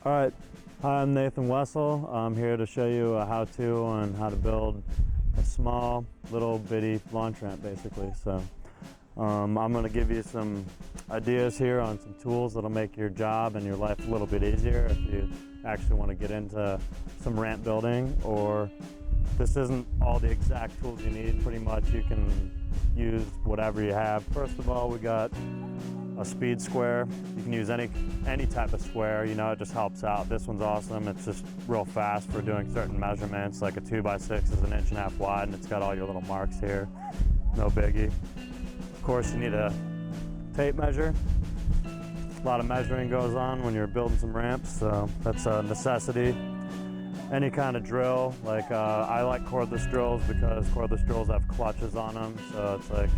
All right, hi, I'm Nathan Wessel. I'm here to show you a how-to on how to build a small, little bitty launch ramp, basically. So I'm gonna give you some ideas here on some tools that'll make your job and your life a little bit easier if you actually want to get into some ramp building, or this isn't all the exact tools you need. Pretty much you can use whatever you have. First of all, we got a speed square. You can use any type of square, you know, it just helps out. This one's awesome. It's just real fast for doing certain measurements, like a 2x6 is 1.5 inches wide and it's got all your little marks here. No biggie. Of course, you need a tape measure. A lot of measuring goes on when you're building some ramps, so that's a necessity. Any kind of drill, like I like cordless drills because cordless drills have clutches on them, so it's like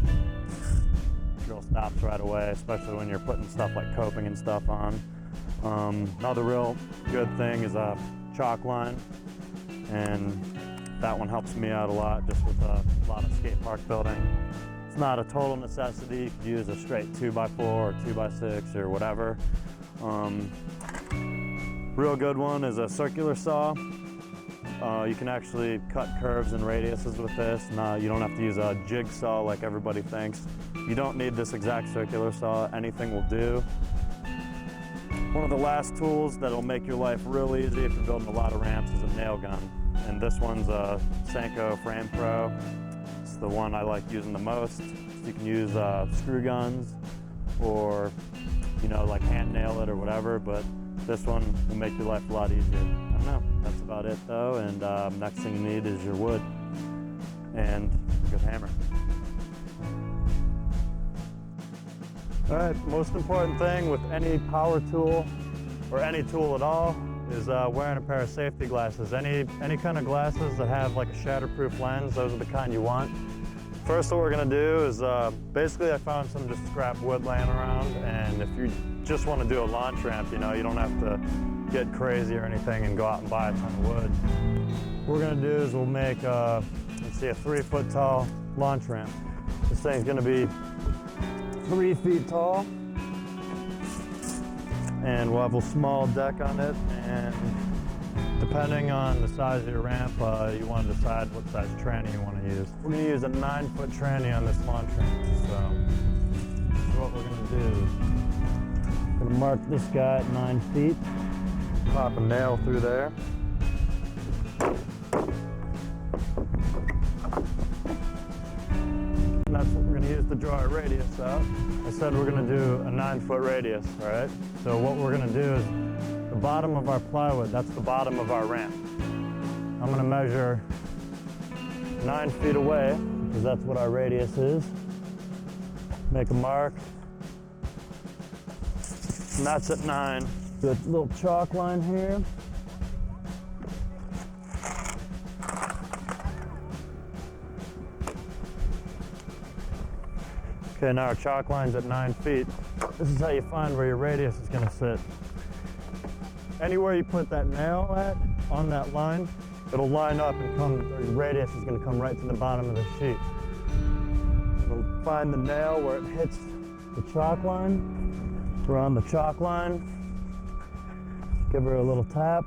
drill stops right away, especially when you're putting stuff like coping and stuff on. Another real good thing is a chalk line, and that one helps me out a lot just with a lot of skate park building. It's not a total necessity. You could use a straight 2x4 or 2x6 or whatever. Real good one is a circular saw. You can actually cut curves and radiuses with this. You don't have to use a jigsaw like everybody thinks. You don't need this exact circular saw. Anything will do. One of the last tools that'll make your life real easy if you're building a lot of ramps is a nail gun. And this one's a Senko Frame Pro. It's the one I like using the most. You can use screw guns or, you know, like hand nail it or whatever, but this one will make your life a lot easier. I don't know, that's about it though. And next thing you need is your wood and a good hammer. All right, most important thing with any power tool or any tool at all is wearing a pair of safety glasses. Any kind of glasses that have like a shatterproof lens, those are the kind you want. First, what we're gonna do is basically I found some just scrap wood laying around, and if you just want to do a launch ramp, you know, you don't have to get crazy or anything and go out and buy a ton of wood. What we're gonna do is we'll make let's see, a 3-foot tall launch ramp. This thing's gonna be 3 feet tall, and we'll have a small deck on it, and depending on the size of your ramp, you want to decide what size tranny you want to use. We're going to use a 9-foot tranny on this launch ramp, so what we're going to do, I'm going to mark this guy at 9 feet, pop a nail through there. And that's what we're going to use to draw our radius out. I said we're going to do a 9-foot radius, all right? So what we're going to do is the bottom of our plywood, that's the bottom of our ramp. I'm going to measure 9 feet away, because that's what our radius is. Make a mark. And that's at 9. Do a little chalk line here. Okay, now our chalk line's at 9 feet. This is how you find where your radius is gonna sit. Anywhere you put that nail at, on that line, it'll line up and come, or your radius is gonna come right to the bottom of the sheet. It'll find the nail where it hits the chalk line. We're on the chalk line. Give her a little tap.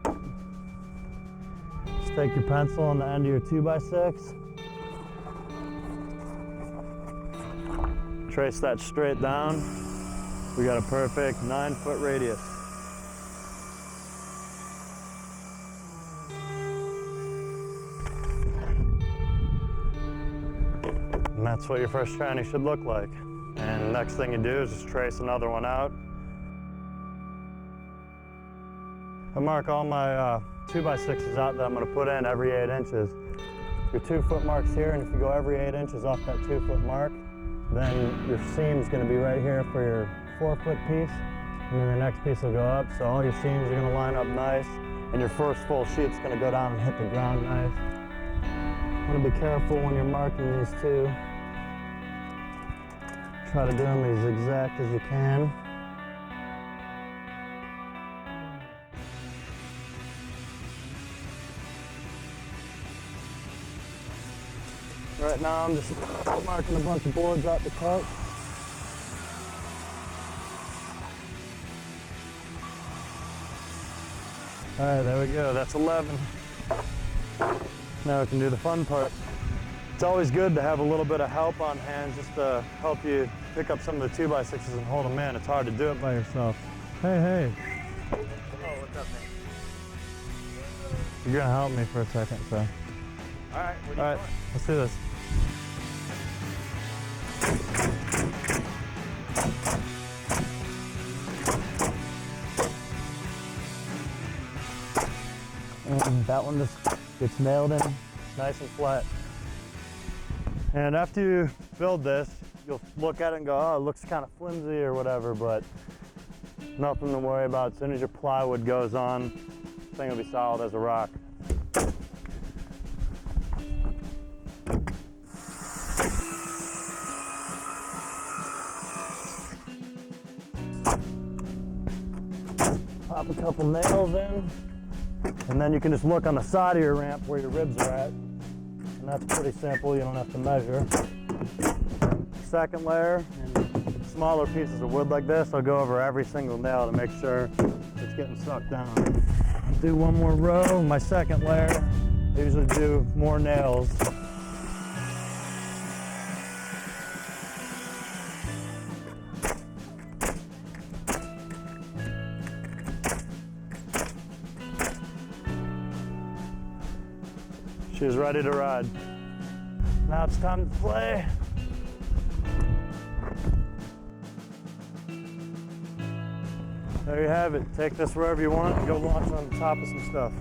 Just take your pencil on the end of your 2x6. Trace that straight down. We got a perfect 9-foot radius. And that's what your first tranny should look like. And next thing you do is just trace another one out. I mark all my 2x6s out that I'm going to put in every 8 inches. Your 2-foot mark's here, and if you go every 8 inches off that 2-foot mark, then your seam's going to be right here for your 4-foot piece, and then the next piece will go up. So all your seams are going to line up nice, and your first full sheet's going to go down and hit the ground nice. You want to be careful when you're marking these two. Try to do them as exact as you can. Right now I'm just marking a bunch of boards out to cut. All right, there we go. That's 11. Now we can do the fun part. It's always good to have a little bit of help on hand just to help you pick up some of the 2x6s and hold them in. It's hard to do it by yourself. Hey, hey. Oh, what's up, man? You're gonna help me for a second, so. All right, what are you doing? Let's do this. And that one just gets nailed in nice and flat. And after you build this, you'll look at it and go, oh, it looks kind of flimsy or whatever, but nothing to worry about. As soon as your plywood goes on, this thing will be solid as a rock. Pop a couple nails in, and then you can just look on the side of your ramp where your ribs are at. And that's pretty simple, you don't have to measure. Second layer, and smaller pieces of wood like this, I'll go over every single nail to make sure it's getting sucked down. I'll do one more row, my second layer. I usually do more nails. She's ready to ride. Now it's time to play. There you have it. Take this wherever you want and go launch on top of some stuff.